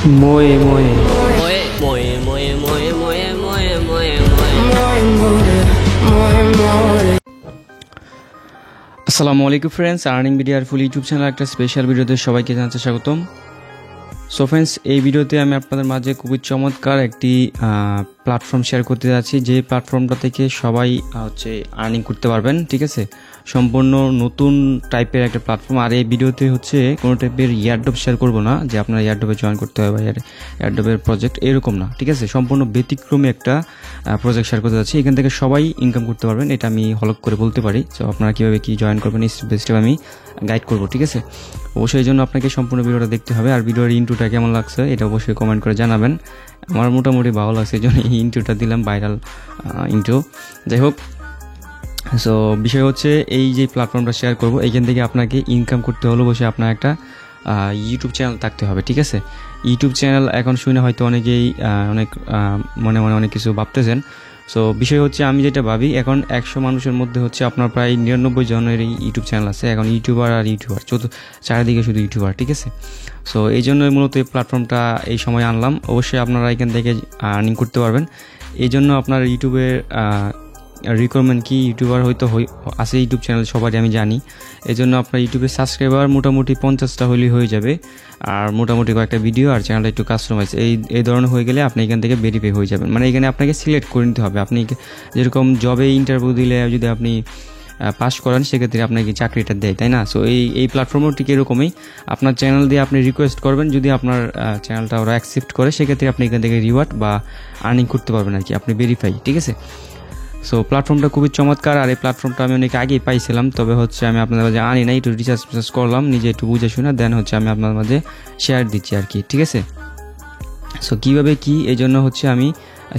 Moe moe. আসসালামু আলাইকুম friends, earning ভিডিওর ফুল ইউটিউব চ্যানেল একটা স্পেশাল ভিডিওতে সবাইকে জানাতে স্বাগতম। সো ফ্রেন্ডস, এই ভিডিওতে আমি আপনাদের মাঝে খুবই চমৎকার একটি প্ল্যাটফর্ম শেয়ার করতে যাচ্ছি, যে প্ল্যাটফর্মটা থেকে সবাই আর্নিং করতে পারবেন। ঠিক আছে, সম্পূর্ণ নতুন টাইপের একটা প্ল্যাটফর্ম। আর এই ভিডিওতে কোনো টাইপের এয়ারড্রপ শেয়ার করবো না, যে আপনার এয়ারড্রপে জয়েন করতে হবে বা এয়ারড্রপের প্রজেক্ট এরকম না। ঠিক আছে, সম্পূর্ণ ব্যতিক্রমী একটা প্রজেক্ট শেয়ার করতে যাচ্ছি। এখান থেকে সবাই ইনকাম করতে পারবেন, এটা আমি হলক করে বলতে পারি। সো আপনারা কীভাবে কী জয়েন করবেন স্টেপ বাই স্টেপ আমি গাইড করবো। ঠিক আছে, অবশ্যই এই জন্য আপনাকে সম্পূর্ণ ভিডিওটা দেখতে হবে। আর ভিডিওর ইন্ট্রোটা কেমন লাগছে এটা অবশ্যই কমেন্ট করে জানাবেন। আমার মোটামুটি ভালো লাগছে, এই জন্য এই ইন্ট্রোটা দিলাম, ভাইরাল ইন্ট্রো। যাই হোক, সো বিষয় হচ্ছে এই যে প্ল্যাটফর্মটা শেয়ার করব, এইখান থেকে আপনাকে ইনকাম করতে হলে অবশ্যই আপনার একটা ইউটিউব চ্যানেল থাকতে হবে। ঠিক আছে, ইউটিউব চ্যানেল এখন শুনে হয়তো অনেকেই মনে অনেক কিছু ভাবতেছেন। সো বিষয় হচ্ছে, আমি যেটা ভাবি, এখন 100 মানুষের মধ্যে আপনার প্রায় 99 জনের এই ইউটিউব চ্যানেল আছে। এখন ইউটিউবার চারিদিকে শুধু ইউটিউবার। ঠিক আছে, সো এই জন্যই মূলত এই প্ল্যাটফর্মটা এই সময় আনলাম। অবশ্যই আপনারা এখান থেকে আর্নিং করতে পারবেন। এই জন্য আপনার ইউটিউবের রিকোয়ারমেন্ট কি, ইউটিউবার হয়তো আছে ইউটিউব চ্যানেল সবারই আমি জানি। এই জন্য আপনার ইউটিউবে সাবস্ক্রাইবার মোটামুটি 50টা হলেই হয়ে যাবে, আর মোটামুটি কয়েকটা ভিডিও আর চ্যানেলটা একটু কাস্টমাইজ এই ধরনের হয়ে গেলে আপনি এখান থেকে ভেরিফাই হয়ে যাবেন। মানে এখানে আপনাকে সিলেক্ট করে নিতে হবে। আপনি যেরকম জবে ইন্টারভিউ দিলে যদি আপনি পাস করেন, সেক্ষেত্রে আপনাকে চাকরিটা দেয়, তাই না? সো এই প্ল্যাটফর্মও ঠিক এরকমই। আপনার চ্যানেল দিয়ে আপনি রিকোয়েস্ট করবেন, যদি আপনার চ্যানেলটা ওরা অ্যাকসেপ্ট করে, সেক্ষেত্রে আপনি এখান থেকে রিওয়ার্ড বা আর্নিং করতে পারবেন আর কি, আপনি ভেরিফাই। ঠিক আছে, সো প্ল্যাটফর্মটা খুবই চমৎকার। আর এই প্ল্যাটফর্মটা আমি অনেক আগেই পাইছিলাম, তবে আমি আপনাদের মাঝে আনি না, একটু রিসার্চ করলাম, নিজে একটু বুঝে শুনে দেন আমি আপনাদের মাঝে শেয়ার দিচ্ছি আর কি। ঠিক আছে, সো কীভাবে কি, এই জন্য আমি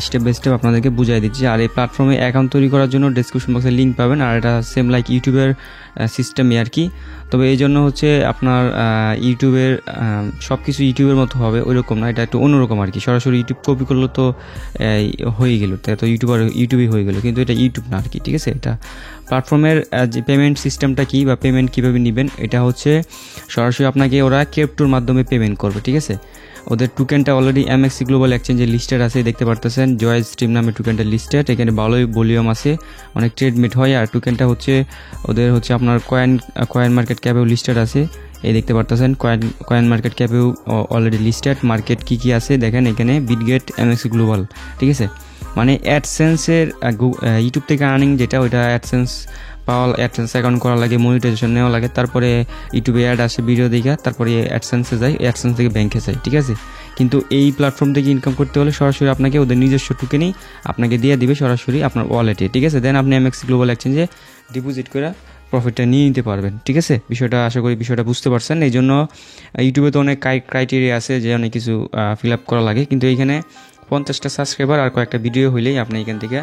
স্টেপ বাই স্টেপ আপনাদেরকে বুঝাই দিচ্ছি। আর এই প্ল্যাটফর্মে অ্যাকাউন্ট তৈরি করার জন্য ডেসক্রিপশন বক্সে লিঙ্ক পাবেন, আর এটা সেম লাইক ইউটিউবের সিস্টেমই আর কি। তবে এই জন্য আপনার ইউটিউবের সব কিছু ইউটিউবের মতো হবে ওইরকম না, এটা একটু অন্যরকম আর কি। সরাসরি ইউটিউব কপি করলো তো হয়ে গেল, তো ইউটিউবই হয়ে গেল, কিন্তু এটা ইউটিউব না আর কি। ঠিক আছে, এটা প্ল্যাটফর্মের যে পেমেন্ট সিস্টেমটা কি বা পেমেন্ট কীভাবে নেবেন, এটা সরাসরি আপনাকে ওরা ক্রিপ্টোর মাধ্যমে পেমেন্ট করবে। ঠিক আছে, ওদের টোকেনটা অলরেডি MXC গ্লোবাল এক্সচেঞ্জে লিস্টেড আছে, দেখতে পারতেছেন। জয় স্ট্রিম নামে টোকেনটা লিস্টেড, এখানে ভালোই ভলিউম আছে, অনেক ট্রেডমিট হয়। আর টোকেনটা ওদের আপনার কয়েন মার্কেট ক্যাপেও লিস্টেড আছে, এই দেখতে পারতেছেন। কয়েন মার্কেট ক্যাপেও অলরেডি লিস্টেড। মার্কেট কি আছে দেখেন, এখানে বিটগেট, MXC গ্লোবাল। ঠিক আছে, মানে অ্যাডসেন্সের ইউটিউব থেকে আর্নিং যেটা, ওইটা অ্যাডসেন্স অ্যাডসেন্স অ্যাকাউন্ট করা লাগে, মনিটাইজেশন নেওয়া লাগে, তারপরে ইউটিউবে অ্যাড আসে, ভিডিও দেখা, তারপরে অ্যাডসেন্সে যায়, অ্যাডসেন্স থেকে ব্যাংকে যায়। ঠিক আছে, কিন্তু এই প্ল্যাটফর্ম থেকে ইনকাম করতে হলে সরাসরি আপনাকে ওদের নিজস্ব টোকেনই আপনাকে দিয়ে দিবে সরাসরি আপনার ওয়ালেটে। ঠিক আছে, দেন আপনি MXC গ্লোবাল এক্সচেঞ্জে ডিপোজিট করে প্রফিটটা নিয়ে নিতে পারবেন। ঠিক আছে, আশা করি বিষয়টা বুঝতে পারছেন। এই জন্য ইউটিউবে তো অনেক ক্রাইটেরিয়া আছে, যে অনেক কিছু ফিল আপ করা লাগে, কিন্তু এইখানে 50টা সাবস্ক্রাইবার আর কয়েকটা ভিডিও হইলেই আপনি এখান থেকে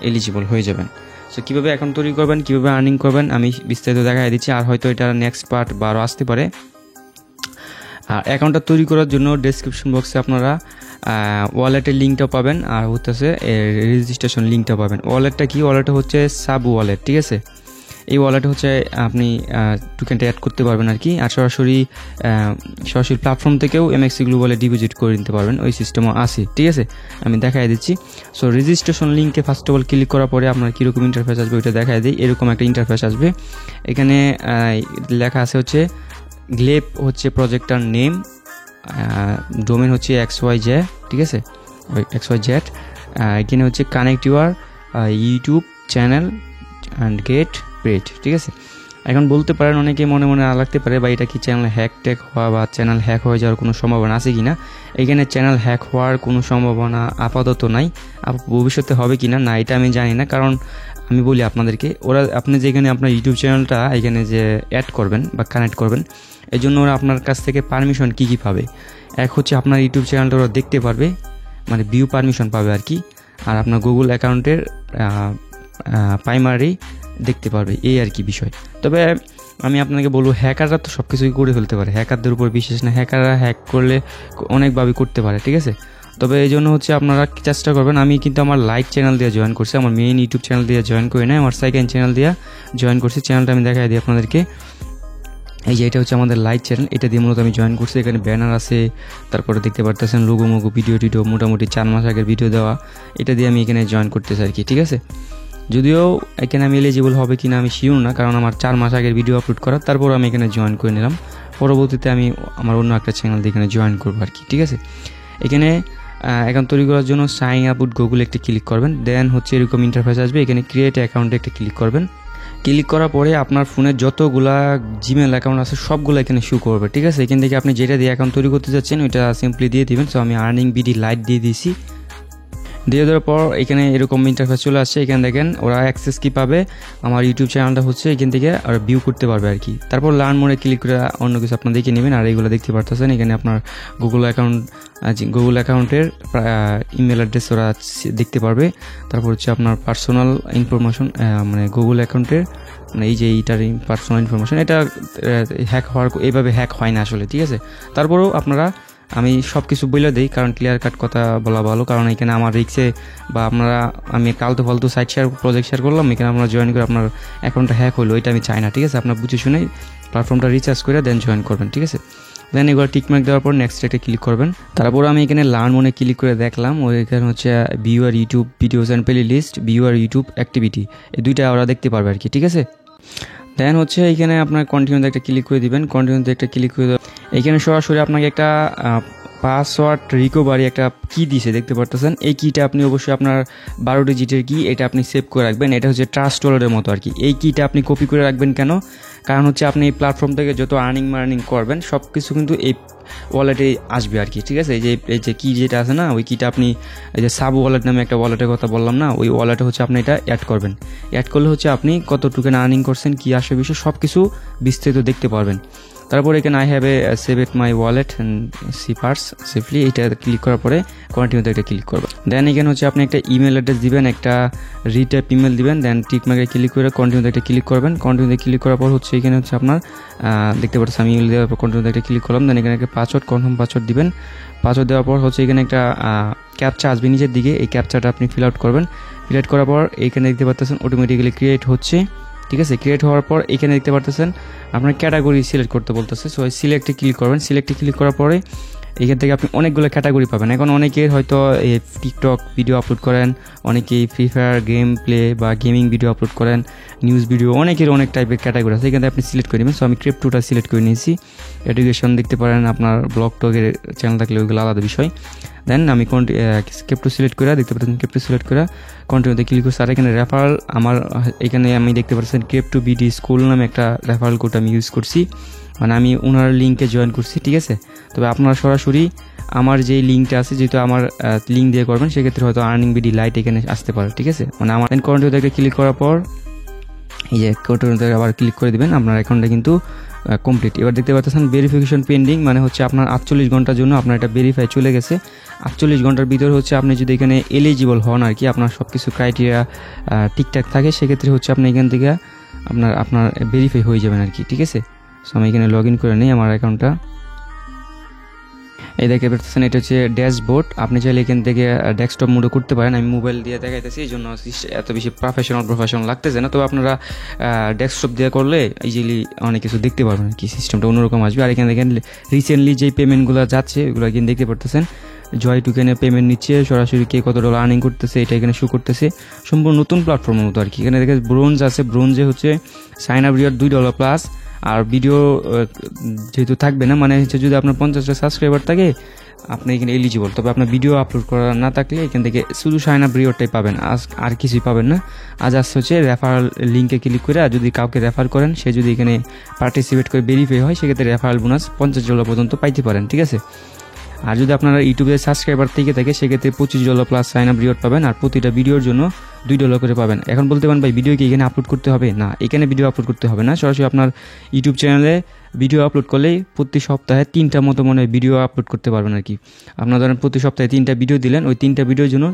এলিজিবল হয়ে যাবেন। সো কীভাবে অ্যাকাউন্ট তৈরি করবেন, কীভাবে আর্নিং করবেন, আমি বিস্তারিত দেখাই দিচ্ছি। আর হয়তো এটা নেক্সট পার্ট বা আরও আসতে পারে। আর অ্যাকাউন্টটা তৈরি করার জন্য ডেসক্রিপশন বক্সে আপনারা ওয়ালেটের লিঙ্কটা পাবেন, আর রেজিস্ট্রেশন লিঙ্কটা পাবেন। ওয়ালেটটা কি, ওয়ালেটটা সাব ওয়ালেট। ঠিক আছে, এই ওয়ালেটে আপনি টোকেনটা অ্যাড করতে পারবেন আর কি। আর সরাসরি প্ল্যাটফর্ম থেকেও MXC গ্লোবালে ডিপোজিট করে নিতে পারবেন, ওই সিস্টেমও আছে। ঠিক আছে, আমি দেখাই দিচ্ছি। সো রেজিস্ট্রেশন লিঙ্কে ফার্স্ট অফ অল ক্লিক করার পরে আপনার কীরকম ইন্টারফেস আসবে ওইটা দেখাই দিই। এরকম একটা ইন্টারফেস আসবে, এখানে লেখা আছে গ্লেপ প্রজেক্টটার নেম, ডোমেন XYZ। ঠিক আছে, XYZ। এখানে connect your YouTube channel and get paid. ঠিক আছে, এখন বলতে পারেন অনেকে মনে লাগতে পারে, বা এটা কি চ্যানেল হ্যাক হওয়া বা চ্যানেল হ্যাক হয়ে যাওয়ার কোনো সম্ভাবনা আছে কি না? এখানে চ্যানেল হ্যাক হওয়ার কোনো সম্ভাবনা আপাতত নাই। ভবিষ্যতে হবে কি না, এটা আমি জানি না। কারণ আমি বলি আপনাদেরকে, আপনি যেখানে আপনার ইউটিউব চ্যানেলটা এখানে যে অ্যাড করবেন বা কানেক্ট করবেন, এই জন্য ওরা আপনার কাছ থেকে পারমিশন কী পাবে। এক আপনার ইউটিউব চ্যানেলটা ওরা দেখতে পারবে, মানে ভিউ পারমিশন পাবে আর কি। আর আপনার গুগল অ্যাকাউন্টের প্রাইমারি দেখতে পারবে, এই আর কি বিষয়। তবে আমি আপনাকে বলবো, হ্যাকাররা তো সব কিছুই করে ফেলতে পারে, হ্যাকারদের উপর বিশেষ না। হ্যাকাররা হ্যাক করলে অনেকভাবে করতে পারে। ঠিক আছে, তবে এই জন্য আপনারা চেষ্টা করবেন। আমি কিন্তু আমার লাইট চ্যানেল দিয়ে জয়েন করছি, আমার মেইন ইউটিউব চ্যানেল দিয়ে জয়েন করি না, আমার সেকেন্ড চ্যানেল দিয়ে জয়েন করছি। চ্যানেলটা আমি দেখাই দিই আপনাদেরকে। এই যে এটা হচ্ছে আমাদের লাইভ চ্যানেল, এটা দিয়ে মূলত আমি জয়েন করছি। এখানে ব্যানার আছে, তারপরে দেখতে পারতেছেন লোগো মোগো ভিডিও টিডিও মোটামুটি 4 মাস আগের ভিডিও দেওয়া, এটা দিয়ে আমি এখানে জয়েন করতেছি আর কি। ঠিক আছে, যদিও এখানে আমি এলিজিবল হবে কিনা আমি শিওর না, কারণ আমার 4 মাস আগের ভিডিও আপলোড করা, তারপর আমি এখানে জয়েন করে নিলাম। পরবর্তীতে আমি আমার অন্য একটা চ্যানেল দিয়ে এখানে জয়েন করবো আর কি। ঠিক আছে, এখানে অ্যাকাউন্ট তৈরি করার জন্য সাইন আপ উইথ গুগল একটা ক্লিক করবেন, দেন হচ্ছে এরকম ইন্টারফেস আসবে, এখানে ক্রিয়েট অ্যাকাউন্টে একটা ক্লিক করবেন। ক্লিক করার পরে আপনার ফোনে যতগুলা জিমেল অ্যাকাউন্ট আছে সবগুলো এখানে শো করবে। ঠিক আছে, এখান থেকে আপনি যেটা দিয়ে অ্যাকাউন্ট তৈরি করতে যাচ্ছেন ওইটা সিম্পলি দিয়ে দিবেন। সো আমি আর্নিং বিডি লাইট দিয়ে দিয়েছি। দিয়ে দেওয়ার পর এখানে এরকম ইন্টারফেস চলে আসছে। এখানে দেখেন ওরা অ্যাক্সেস কি পাবে, আমার ইউটিউব চ্যানেলটা হচ্ছে এখান থেকে আর ভিউ করতে পারবে আর কি। তারপর লার্ন মোডে ক্লিক করে অন্য কিছু আপনার দেখে নেবেন। আর এইগুলো দেখতে পারতেছেন এখানে আপনার গুগল অ্যাকাউন্টের ইমেল অ্যাড্রেস ওরা দেখতে পারবে। তারপর হচ্ছে আপনার পার্সোনাল ইনফরমেশন, মানে গুগল অ্যাকাউন্টের মানে এই যে এইটার পার্সোনাল ইনফরমেশন, এটা হ্যাক হওয়ার এইভাবে হ্যাক হয় না আসলে। ঠিক আছে, তারপরেও আপনারা আমি সব কিছু বলে দিই, কারণ ক্লিয়ার কাট কথা বলা ভালো, কারণ এখানে আমার রিক্সে বা আমি কালতু ফালতু সাইট শেয়ার প্রজেক্ট শেয়ার করলাম, এখানে আপনারা জয়েন করে আপনার অ্যাকাউন্টটা হ্যাক হলো, এটা আমি চাই না। ঠিক আছে, আপনার বুঝে শুনে প্ল্যাটফর্মটা রিচার্জ করে দেন জয়েন করবেন। ঠিক আছে, দেন এগুলো টিকমার্ক দেওয়ার পর নেক্সট একটা ক্লিক করবেন। তারপর আমি এখানে লার্ন মোডে ক্লিক করে দেখলাম, এখানে হচ্ছে view your YouTube videos and playlist, view your YouTube activity, এই দুইটা ওরা দেখতে পারবে আর কি। ঠিক আছে, দেন হচ্ছে এখানে আপনার কন্টিনিউতে একটা ক্লিক করে দিবেন। কন্টিনিউতে একটা ক্লিক করে দেবেন, এখানে সরাসরি আপনাকে একটা পাসওয়ার্ড রিকভারি একটা কি দিছে দেখতে পারতেছেন। এই কিটা আপনি অবশ্যই আপনার 12 ডিজিটের কি, এটা আপনি সেভ করে রাখবেন। এটা হচ্ছে ট্রাস্ট ওয়ালেটের মতো আর কি। এই কিটা আপনি কপি করে রাখবেন কেন, কারণ হচ্ছে আপনি এই প্ল্যাটফর্ম থেকে যত আর্নিং করবেন সব কিছু কিন্তু এই ওয়ালেটে আসবে আর কি। ঠিক আছে, এই যে কি যেটা আছে না, ওই কিটা আপনি এই যে সাব ওয়ালেট নামে একটা ওয়ালেটের কথা বললাম না, ওই ওয়ালেটে হচ্ছে আপনি এটা অ্যাড করবেন। অ্যাড করলে হচ্ছে আপনি কতটুকু আর্নিং করছেন, কি আসে বিষয় সব কিছু বিস্তারিত দেখতে পারবেন। তারপরে এখানে I have a save it my wallet see purse safely, এটা ক্লিক করার পরে কন্টিনিউতে একটা ক্লিক করবেন। দেন এখানে হচ্ছে আপনি একটা ইমেল অ্যাড্রেস দিবেন, একটা রিটাইপ ইমেল দিবেন, দেন টিকমার্কে ক্লিক করে কন্টিনিউতে একটা ক্লিক করবেন। কন্টিনিউতে ক্লিক করার পর হচ্ছে এখানে হচ্ছে আপনার দেখতে পাচ্ছেন আমি ইমেল দেওয়ার পর কন্টিনিউতে একটা ক্লিক করলাম। দেন এখানে একটা পাসওয়ার্ড, কনফার্ম পাসওয়ার্ড দিবেন। পাসওয়ার্ড দেওয়ার পর হচ্ছে এখানে একটা ক্যাপচা আসবে নিচের দিকে, এই ক্যাপচাটা আপনি ফিল আউট করবেন। ফিল আউট করার পর এখানে দেখতে পাচ্ছেন অটোমেটিক্যালি ক্রিয়েট হচ্ছে। ঠিক আছে, ক্রিয়েট হওয়ার পর এখানে দেখতে পারতেছেন আপনার ক্যাটাগরি সিলেক্ট করতে বলতেছে। সো সিলেক্টে ক্লিক করবেন। সিলেক্টে ক্লিক করার পরে এখান থেকে আপনি অনেকগুলো ক্যাটাগরি পাবেন। এখন অনেকের হয়তো এই টিকটক ভিডিও আপলোড করেন, অনেকেই ফ্রি ফায়ার গেম প্লে বা গেমিং ভিডিও আপলোড করেন, নিউজ ভিডিও, অনেকের অনেক টাইপের ক্যাটাগরি আছে, এখানে আপনি সিলেক্ট করে নেবেন। সো আমি ক্রিপ্টোটা সিলেক্ট করে নিয়েছি। এডুকেশন দেখতে পারেন, আপনার ব্লগ টগের চ্যানেল থাকলে ওইগুলো আলাদা বিষয়। দেন আমি ক্রিপ্টো সিলেক্ট করে দেখতে পাচ্ছেন, ক্রিপ্টো সিলেক্ট করে কন্টিনিউতে ক্লিক করছি। আর এখানে রেফারেল আমার এখানে আমি দেখতে পাচ্ছেন ক্রিপ্টো বিডি স্কুল নামে একটা রেফারেল কোড আমি ইউজ করছি, মানে আমি ওনার লিঙ্কে জয়েন করছি। ঠিক আছে, তবে আপনারা সরাসরি আমার যে লিঙ্কটা আছে, যেহেতু আমার লিঙ্ক দিয়ে করবেন, সেক্ষেত্রে হয়তো আর্নিং বিডি লাইট এখানে আসতে পারে। ঠিক আছে, মানে আমার কন্টিনিউতে ক্লিক করার পর এই যে কন্টিনিউতে আবার ক্লিক করে দেবেন, আপনার অ্যাকাউন্টটা কিন্তু কমপ্লিট। এবার দেখতে পাচ্ছেন ভেরিফিকেশন পেন্ডিং, মানে হচ্ছে আপনার 48 ঘন্টার জন্য আপনার এটা ভেরিফাই চলে গেছে। 48 ঘন্টার ভিতর হচ্ছে আপনি যদি এখানে এলিজিবল হন আর কি, আপনার সব কিছু ক্রাইটেরিয়া ঠিকঠাক থাকে, সেক্ষেত্রে হচ্ছে আপনি এখান থেকে আপনার ভেরিফাই হয়ে যাবেন আর কি। ঠিক আছে, সো আমি এখানে লগ ইন করে নিই আমার অ্যাকাউন্টটা। এই দেখতে পাচ্ছেন এটা হচ্ছে ড্যাশবোর্ড, আপনি চাইলে এখান থেকে ডেস্কটপ মোডে করতে পারেন। আমি মোবাইল দিয়ে দেখাইতেছি, এই জন্য এত বেশি প্রফেশনাল লাগতেছে না, তবে আপনারা ডেস্কটপ দিয়ে করলে ইজিলি অনেক কিছু দেখতে পারবেন আর কি, সিস্টেমটা অন্যরকম আসবে। আর এখানে দেখেন রিসেন্টলি যেই পেমেন্টগুলো যাচ্ছে ওগুলো এখানে দেখতে পারতেছেন। জয় টুকেনে পেমেন্ট নিচ্ছে, সরাসরি কে কত ডলার আর্নিং করতেছে এটা এখানে শো করতেছে, সম্পূর্ণ নতুন প্ল্যাটফর্মের মতো আর কি। এখানে দেখেন ব্রোঞ্জ আছে, ব্রোঞ্জে হচ্ছে সাইন আপ রিওয়ার্ড $2 প্লাস। আর ভিডিও যেহেতু থাকবে না, মানে হচ্ছে যদি আপনার 50টা সাবস্ক্রাইবার থাকে আপনি এখানে এলিজিবল, তবে আপনার ভিডিও আপলোড করা না থাকলে এখান থেকে শুধু সাইন আপ রিওয়ার্ডটাই পাবেন, আর কিছুই পাবেন না। আজ আসছে হচ্ছে রেফারেল লিঙ্কে ক্লিক করে, আর যদি কাউকে রেফার করেন, সে যদি এখানে পার্টিসিপেট করে ভেরিফাই হয়, সেক্ষেত্রে রেফারেল বোনাস $50 পর্যন্ত পাইতে পারেন। ঠিক আছে, আর যদি আপনারা ইউটিউবে সাবস্ক্রাইবার থেকে থাকে, সেক্ষেত্রে $25 প্লাস সাইন আপ রিওয়ার্ড পাবেন, আর প্রতিটা ভিডিওর জন্য $2 করে পাবেন। এখন বলতে পারেন ভাই ভিডিও কি এখানে আপলোড করতে হবে? না, এখানে ভিডিও আপলোড করতে হবে না, সরাসরি আপনার ইউটিউব চ্যানেলে ভিডিও আপলোড করলেই প্রতি সপ্তাহে 3টা মতো মনে হয় ভিডিও আপলোড করতে পারবেন আর কি। আপনার ধরেন প্রতি সপ্তাহে 3টা ভিডিও দিলেন, ওই 3টা ভিডিওর জন্য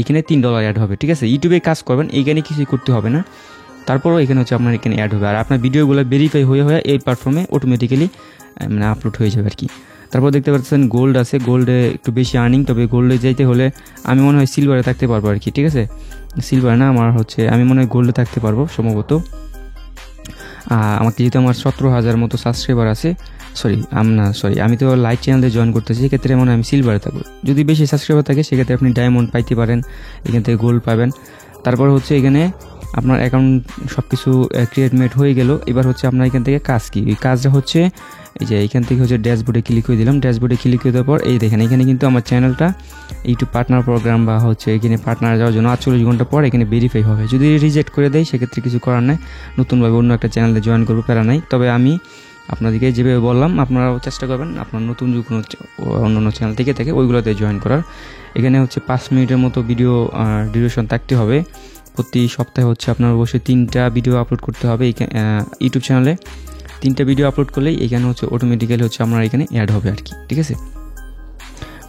এখানে $3 অ্যাড হবে। ঠিক আছে, ইউটিউবে কাজ করবেন, এইখানে কিছুই করতে হবে না, তারপরও এখানে হচ্ছে আপনার এখানে অ্যাড হবে, আর আপনার ভিডিওগুলো ভেরিফাই হয়ে এই প্ল্যাটফর্মে অটোমেটিক্যালি মানে আপলোড হয়ে যাবে আর কি। তারপর দেখতে পাচ্ছেন গোল্ড আছে, গোল্ডে একটু বেশি আর্নিং, তবে গোল্ডে যাইতে হলে আমি মনে হয় সিলভারে থাকতে পারবো আর কি। ঠিক আছে, সিলভার না, আমার হচ্ছে আমি মনে হয় গোল্ডে থাকতে পারবো সম্ভবত। আমাকে যেহেতু আমার 17,000 মতো সাবস্ক্রাইবার আছে, আমি তো লাইট চ্যানেলে জয়েন করতেছি, সেক্ষেত্রে মনে হয় আমি সিলভারে থাকবো। যদি বেশি সাবস্ক্রাইবার থাকে সেক্ষেত্রে আপনি ডায়মন্ড পাইতে পারেন, এখান থেকে গোল্ড পাবেন। তারপর হচ্ছে এখানে আপনার অ্যাকাউন্ট সব কিছু ক্রিয়েটমেট হয়ে গেল। এবার হচ্ছে আপনার এখান থেকে কাজ কি, এই কাজটা হচ্ছে এই যে এখান থেকে হচ্ছে ড্যাশবোর্ডে ক্লিক করে দিলাম। ড্যাশবোর্ডে ক্লিক করে দেওয়ার পর এই দেখেন এখানে কিন্তু আমার চ্যানেলটা ইউটিউব পার্টনার প্রোগ্রাম বা হচ্ছে এখানে পার্টনার যাওয়ার জন্য 48 ঘন্টা পর এখানে ভেরিফাই হবে। যদি রিজেক্ট করে দেয় সেক্ষেত্রে কিছু করার নাই, নতুনভাবে অন্য একটা চ্যানেলে জয়েন করবো, প্যারা নাই। তবে আমি আপনাদেরকে যেভাবে বললাম আপনারাও চেষ্টা করবেন আপনার নতুন যে কোনো অন্য চ্যানেল থেকে ওইগুলোতে জয়েন করার। এখানে হচ্ছে 5 মিনিটের মতো ভিডিও ডিউরেশন থাকতে হবে। প্রতি সপ্তাহে হচ্ছে আপনার অবশ্যই 3টা ভিডিও আপলোড করতে হবে ইউটিউব চ্যানেলে। 3টা ভিডিও আপলোড করলেই এখানে হচ্ছে অটোমেটিক্যালি হচ্ছে আপনার এখানে অ্যাড হবে আর কি, ঠিক আছে।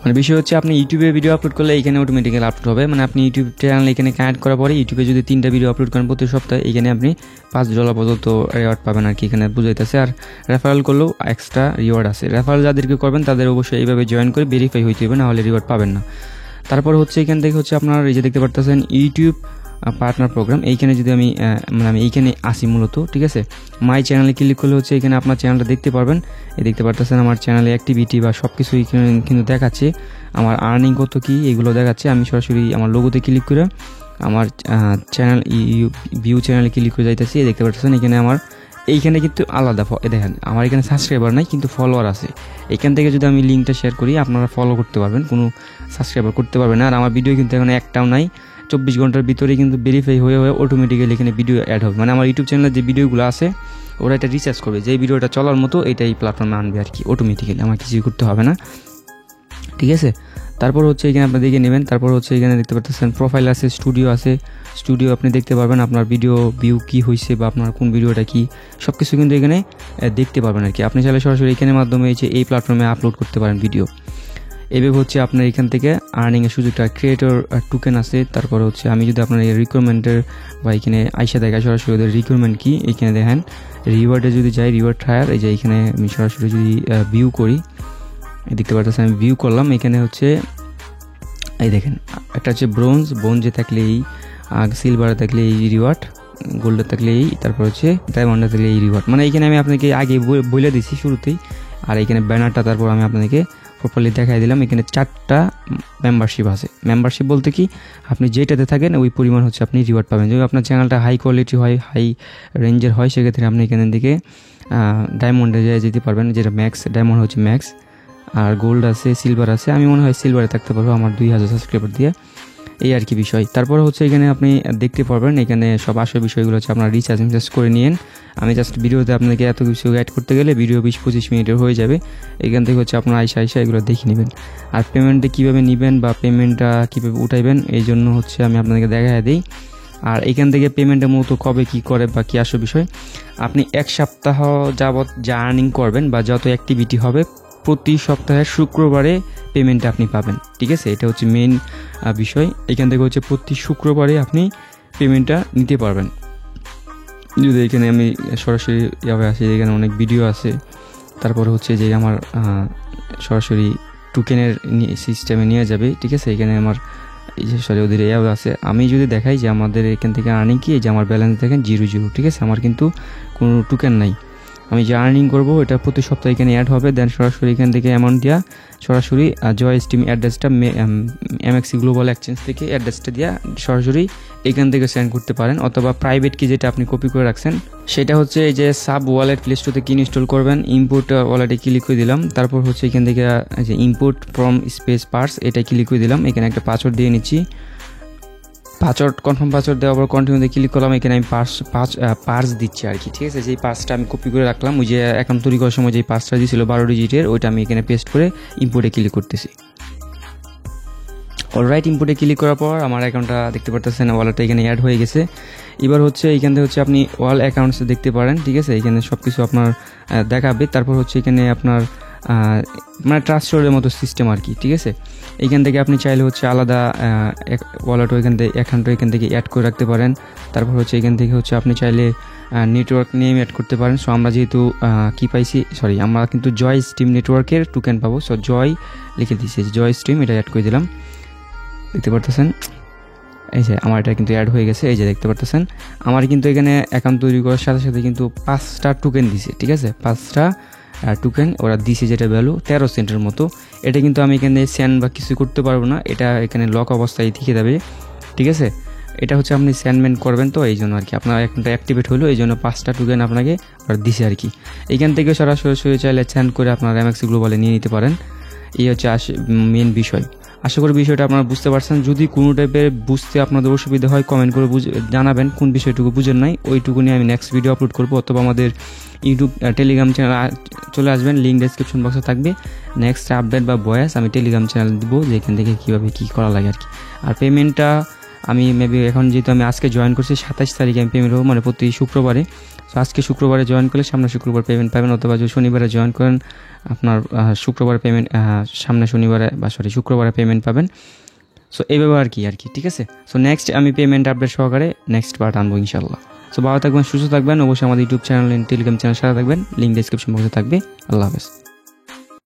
মানে বিষয় হচ্ছে আপনি ইউটিউবে ভিডিও আপলোড করলে এখানে অটোমেটিক্যালি আপলোড হবে। মানে আপনি ইউটিউব চ্যানেল এখানে কানেক্ট করার পরে ইউটিউবে যদি 3টা ভিডিও আপলোড করেন প্রতি সপ্তাহে, এখানে আপনি $5 পর্যন্ত রিওয়ার্ড পাবেন আর কি, এখানে বুঝাইতেছে। আর রেফারেল করলেও এক্সট্রা রিওয়ার্ড আছে। রেফারেল যাদেরকে করবেন তাদের অবশ্যই এইভাবে জয়েন করে ভেরিফাই হইতে হবে, না হলে রিওয়ার্ড পাবেন না। তারপর হচ্ছে এখান থেকে হচ্ছে আপনার এই যে দেখতে পারতেছেন ইউটিউব পার্টনার প্রোগ্রাম, এইখানে যদি আমি এইখানে আসি মূলত, ঠিক আছে। মাই চ্যানেলে ক্লিক করলে হচ্ছে এখানে আপনার চ্যানেলটা দেখতে পারবেন। এই দেখতে পারতেছেন আমার চ্যানেলে অ্যাক্টিভিটি বা সব কিছু কিন্তু দেখাচ্ছে, আমার আর্নিং কত কি এগুলো দেখাচ্ছে। আমি সরাসরি আমার লোগোতে ক্লিক করে আমার চ্যানেল ভিউ চ্যানেলে ক্লিক করে যাইতেছি। দেখতে পাচ্ছেন এখানে আমার এইখানে কিন্তু আলাদা দেখেন আমার এখানে সাবস্ক্রাইবার নাই কিন্তু ফলোয়ার আছে। এখান থেকে যদি আমি লিঙ্কটা শেয়ার করি আপনারা ফলো করতে পারবেন, কোনো সাবস্ক্রাইবার করতে পারবেন না। আর আমার ভিডিও কিন্তু এখন একটাও নাই, 24 ঘন্টার ভিতরে কিন্তু ভেরিফাই হয়ে অটোমেটিক্যালি এখানে ভিডিও অ্যাড হবে। মানে আমার ইউটিউব চ্যানেলে যে ভিডিওগুলো আছে ওরা এটা রিসার্চ করবে, যে ভিডিওটা চলার মতো এটা এই প্ল্যাটফর্মে আনবে আর কি, অটোমেটিক্যালি আমার কিছুই করতে হবে না, ঠিক আছে। তারপর হচ্ছে এখানে আপনি দেখে নেবেন। তারপর হচ্ছে এখানে দেখতে পাচ্ছেন প্রোফাইল আছে, স্টুডিও আছে। স্টুডিও আপনি দেখতে পারবেন আপনার ভিডিও ভিউ কি হয়েছে বা আপনার কোন ভিডিওটা কি, সব কিছু কিন্তু এখানে দেখতে পারবেন আর কি। আপনি চাইলে সরাসরি এখানের মাধ্যমে এই প্ল্যাটফর্মে আপলোড করতে পারেন ভিডিও। এভাবে হচ্ছে আপনার এখান থেকে আর্নিংয়ের সুযোগটা, ক্রিয়েটর টোকেন আছে। তারপর হচ্ছে আমি যদি আপনার রিকোয়ারমেন্টের বা এখানে আইসা দেখা সরাসরি ওদের রিকোয়ারমেন্ট কি, এখানে দেখেন রিওয়ার্ডে যদি যাই, রিওয়ার্ড ট্রায়াল, এই যে এখানে আমি সরাসরি যদি ভিউ করি, দেখতে পাচ্ছেন আমি ভিউ করলাম। এখানে হচ্ছে এই দেখেন একটা হচ্ছে ব্রোঞ্জে থাকলে এই, সিলভারে থাকলে এই রিওয়ার্ড, গোল্ডে থাকলে এই, তারপর হচ্ছে ডায়মন্ডে থাকলে এই রিওয়ার্ড। মানে এখানে আমি আপনাকে আগে বলে দিচ্ছি শুরুতেই। আর এখানে ব্যানারটা তারপর আমি আপনাকে প্রপারলি দেখাই দিলাম। এখানে 4টা মেম্বারশিপ আছে। মেম্বারশিপ বলতে কি, আপনি যেটাতে থাকেন ওই পরিমাণ হচ্ছে আপনি রিওয়ার্ড পাবেন। যদি আপনার চ্যানেলটা হাই কোয়ালিটি হয়, হাই রেঞ্জের হয়, সেক্ষেত্রে আপনি এখান থেকে ডায়মন্ডে যেতে পারবেন, যেটা ম্যাক্স ডায়মন্ড হচ্ছে ম্যাক্স। আর গোল্ড আছে, সিলভার আছে। আমি মনে হয় সিলভারে থাকতে পারবো আমার 2000 সাবস্ক্রাইবার দিয়ে, এই আর কি বিষয়। তারপর হচ্ছে এখানে আপনি দেখতে পারবেন এখানে সব আসল বিষয়গুলো হচ্ছে আপনার রিচার্জ করে নিন। আমি জাস্ট ভিডিওতে আপনাকে এত কিছু অ্যাড করতে গেলে ভিডিও 20-25 মিনিটের হয়ে যাবে। এখান থেকে হচ্ছে আপনার আইসা এগুলো দেখে নেবেন। আর পেমেন্টে কীভাবে নেবেন বা পেমেন্টটা কীভাবে উঠাইবেন এই জন্য হচ্ছে আমি আপনাদেরকে দেখাই দিই। আর এখান থেকে পেমেন্টের মতো কবে কি করে বা কী আসল বিষয়, আপনি 1 সপ্তাহ যাবত যা আর্নিং করবেন বা যত অ্যাক্টিভিটি হবে প্রতি সপ্তাহের শুক্রবারে পেমেন্টটা আপনি পাবেন, ঠিক আছে। এটা হচ্ছে মেইন বিষয়। এখান থেকে হচ্ছে প্রতি শুক্রবারে আপনি পেমেন্টটা নিতে পারবেন। যদি এখানে আমি সরাসরি এভাবে আসি, এখানে অনেক ভিডিও আছে। তারপর হচ্ছে যে আমার সরাসরি টোকেনের সিস্টেমে নিয়ে যাবে, ঠিক আছে। এখানে আমার এই যে ওদের এও আছে। আমি যদি দেখাই যে আমাদের এখান থেকে আর্নিং কি, যে আমার ব্যালেন্স দেখেন 0, ঠিক আছে। আমার কিন্তু কোনো টোকেন নাই। আমি যে আর্নিং করবো এটা প্রতি সপ্তাহে এখানে অ্যাড হবে। দেন সরাসরি এখান থেকে অ্যামাউন্ট দেওয়া সরাসরি জয় স্টিম অ্যাড্রেসটা এমএক্সি গ্লোবাল এক্সচেঞ্জ থেকে অ্যাড্রেসটা দেওয়া সরাসরি এখান থেকে সেন্ড করতে পারেন। অথবা প্রাইভেট কি যেটা আপনি কপি করে রাখছেন সেটা হচ্ছে এই যে সাব ওয়ালেট প্লে স্টোর থেকে ইনস্টল করবেন। ইম্পোর্ট ওয়ালেটে ক্লিক করে দিলাম। তারপর হচ্ছে এখান থেকে যে ইম্পোর্ট ফ্রম স্পেস পার্স এটা ক্লিক করে দিলাম। এখানে একটা পাসওয়ার্ড দিয়ে নিচ্ছি। পাসওয়ার্ড কনফার্ম পাসওয়ার্ড দেওয়ার পর কন্টিনিউতে ক্লিক করলাম। এখানে আমি পার্স দিচ্ছি আর কি, ঠিক আছে। যেই পার্সটা আমি কপি করে রাখলাম, ওই যে অ্যাকাউন্ট তৈরি করার সময় যেই পার্সটা দিয়েছিল 12 ডিজিটের, ওইটা আমি এখানে পেস্ট করে ইম্পোর্টে ক্লিক করতেছি। অলরাইট, ইম্পোর্টে ক্লিক করার পর আমার অ্যাকাউন্টটা দেখতে পারতেছেন ওয়ালেটটা এখানে অ্যাড হয়ে গেছে। এবার হচ্ছে এখান থেকে হচ্ছে আপনি ওয়াল অ্যাকাউন্টস দেখতে পারেন, ঠিক আছে। এখানে সব কিছু আপনার দেখাবে। তারপর হচ্ছে এখানে আপনার মানে ট্রাস্টের মতো সিস্টেম আর কি, ঠিক আছে। এইখান থেকে আপনি চাইলে হচ্ছে আলাদা ওয়ালেটও অ্যাকাউন্টও এখান থেকে অ্যাড করে রাখতে পারেন। তারপর হচ্ছে এখান থেকে হচ্ছে আপনি চাইলে নেটওয়ার্ক নেম অ্যাড করতে পারেন। সো আমরা যেহেতু কি পাইছি, আমরা কিন্তু জয় স্ট্রিম নেটওয়ার্কের টোকেন পাবো। সো জয় লিখে দিয়েছি, জয় স্ট্রিম, এটা অ্যাড করে দিলাম। দেখতে পারতেছেন এই যে আমার এটা কিন্তু অ্যাড হয়ে গেছে, এই যে দেখতে পারতেছেন আমার কিন্তু এখানে অ্যাকাউন্ট তৈরি করার সাথে সাথে কিন্তু 5টা টোকেন দিছে, ঠিক আছে, 5টা টোকেন ওরা দিছে, যেটা ভ্যালু 13 সেন্টের মতো। এটা কিন্তু আমি এখানে সেন্ড বা কিছু করতে পারবো না, এটা এখানে লক অবস্থায় থেকে যাবে, ঠিক আছে। এটা হচ্ছে আপনি সেন্ডমেন্ট করবেন, তো এই জন্য আর কি আপনার অ্যাকাউন্টটা অ্যাক্টিভেট হলো, এই জন্য 5টা টোকেন আপনাকে ওরা দিছে আর কি। এইখান থেকে সরাসরি চাইলে সেন্ড করে আপনার MX গ্লোবালে নিয়ে নিতে পারেন। এই হচ্ছে মেন বিষয়। আশা করি বিষয়টা আপনারা বুঝতে পারছেন। যদি কোনো টাইপের বুঝতে আপনাদের অসুবিধা হয় কমেন্ট করে জানাবেন কোন বিষয়টুকু বুঝেন নাই, ওইটুকু নিয়ে আমি নেক্সট ভিডিও আপলোড করবো, অথবা আমাদের ইউটিউব টেলিগ্রাম চ্যানেল চলে আসবেন, লিঙ্ক ডেসক্রিপশন বক্সে থাকবে। নেক্সট আপডেট বা ভয়েস আমি টেলিগ্রাম চ্যানেল দিব, যেখান থেকে কীভাবে কী করা লাগে আর কি। আর পেমেন্টটা আমি মেবি এখন যেহেতু আমি আজকে জয়েন করছি 27 তারিখে আমি পেমেন্ট হবো, মানে প্রতি শুক্রবারে। তো আজকে শুক্রবারে জয়েন করলে সামনে শুক্রবার পেমেন্ট পাবেন, অথবা যদি শনিবারে জয়েন করেন আপনার শুক্রবারে পেমেন্ট, সামনে শনিবারে বা শুক্রবারে পেমেন্ট পাবেন। সো এইভাবে আর কি, ঠিক আছে। সো নেক্সট আমি পেমেন্ট আপডেট সহকারে নেক্সট পার্ট আনবো ইনশাল্লাহ। সো ভালো থাকবেন, সুস্থ থাকবেন, অবশ্যই আমাদের ইউটিউব চ্যানেল টেলিগ্রাম চ্যানেল সাথে থাকবেন, লিঙ্ক ডেসক্রিপশন বক্সে থাকবে। আল্লাহ হাফেজ।